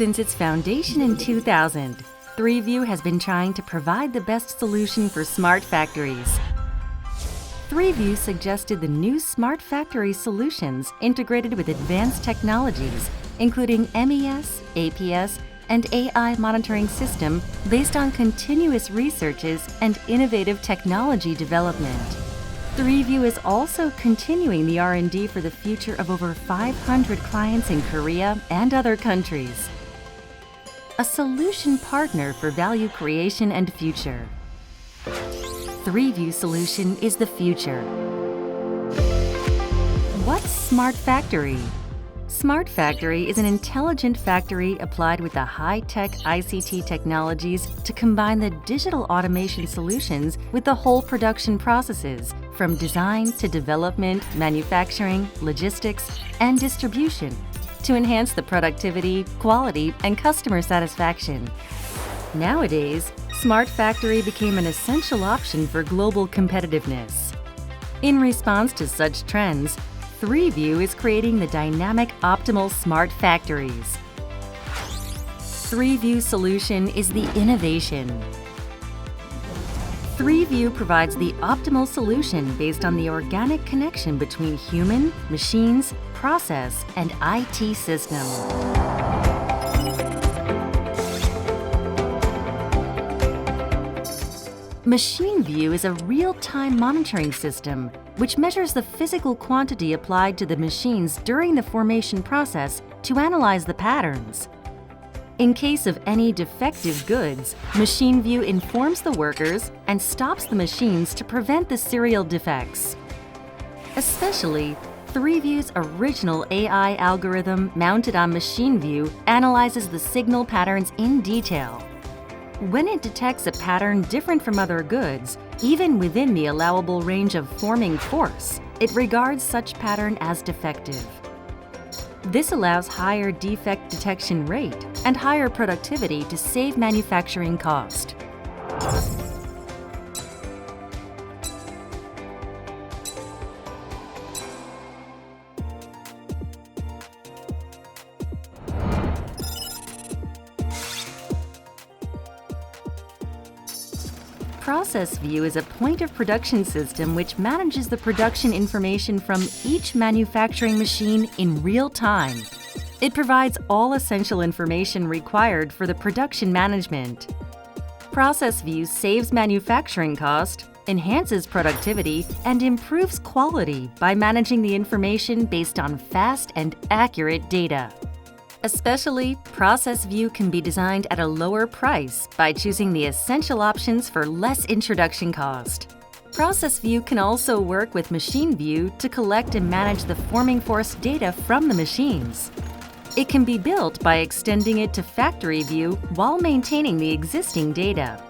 Since its foundation in 2000, 3View has been trying to provide the best solution for smart factories. 3View suggested the new smart factory solutions integrated with advanced technologies, including MES, APS, and AI monitoring system based on continuous researches and innovative technology development. 3View is also continuing the R&D for the future of over 500 clients in Korea and other countries. A solution partner for value creation and future. 3View solution is the future. What's Smart Factory? Smart Factory is an intelligent factory applied with the high-tech ICT technologies to combine the digital automation solutions with the whole production processes, from design to development, manufacturing, logistics, and distribution, to enhance the productivity, quality, and customer satisfaction. Nowadays, Smart Factory became an essential option for global competitiveness. In response to such trends, 3View is creating the dynamic optimal smart factories. 3View solution is the innovation. 3View provides the optimal solution based on the organic connection between human, machines, process, and IT system. Machine View is a real-time monitoring system which measures the physical quantity applied to the machines during the formation process to analyze the patterns. In case of any defective goods, Machine View informs the workers and stops the machines to prevent the serial defects. Especially, 3View's original AI algorithm mounted on Machine View analyzes the signal patterns in detail. When it detects a pattern different from other goods, even within the allowable range of forming force, it regards such pattern as defective. This allows higher defect detection rate and higher productivity to save manufacturing cost. Process View is a point-of-production system which manages the production information from each manufacturing machine in real time. It provides all essential information required for the production management. Process View saves manufacturing cost, enhances productivity, and improves quality by managing the information based on fast and accurate data. Especially, Process View can be designed at a lower price by choosing the essential options for less introduction cost. Process View can also work with Machine View to collect and manage the forming force data from the machines. It can be built by extending it to Factory View while maintaining the existing data.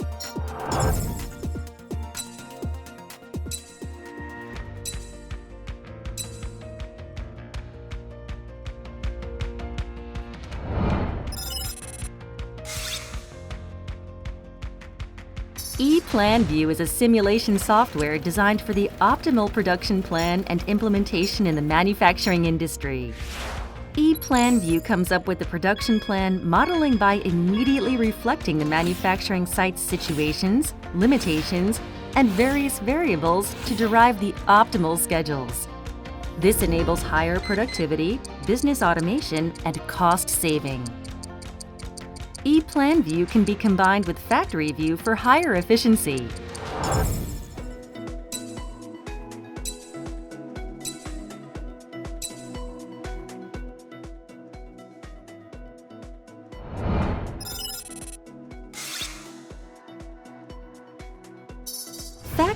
E-Plan View is a simulation software designed for the optimal production plan and implementation in the manufacturing industry. E-Plan View comes up with the production plan modeling by immediately reflecting the manufacturing site's situations, limitations, and various variables to derive the optimal schedules. This enables higher productivity, business automation, and cost saving. E-Plan View can be combined with Factory View for higher efficiency.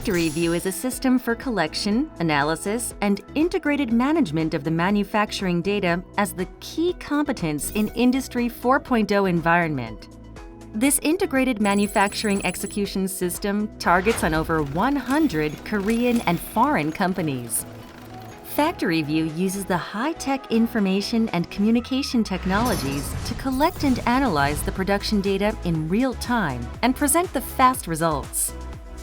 Factory View is a system for collection, analysis, and integrated management of the manufacturing data as the key competence in Industry 4.0 environment. This integrated manufacturing execution system targets on over 100 Korean and foreign companies. Factory View uses the high-tech information and communication technologies to collect and analyze the production data in real time and present the fast results.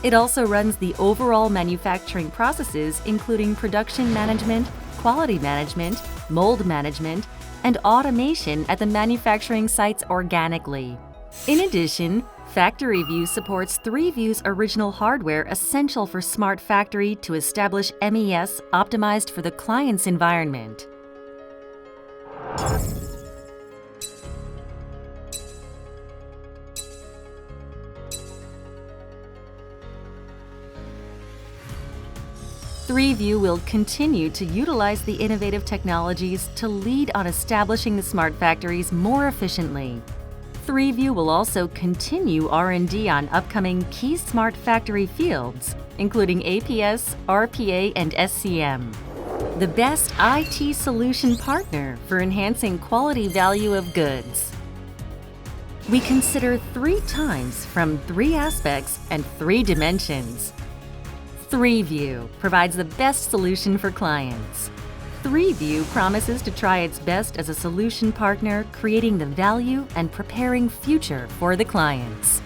It also runs the overall manufacturing processes, including production management, quality management, mold management, and automation at the manufacturing sites organically. In addition, Factory View supports 3View's original hardware essential for Smart Factory to establish MES optimized for the client's environment. ThreeView will continue to utilize the innovative technologies to lead on establishing the smart factories more efficiently. ThreeView will also continue R&D on upcoming key smart factory fields, including APS, RPA, and SCM. The best IT solution partner for enhancing quality value of goods. We consider 3 times from 3 aspects and 3 dimensions. ThreeView provides the best solution for clients. ThreeView promises to try its best as a solution partner, creating the value and preparing future for the clients.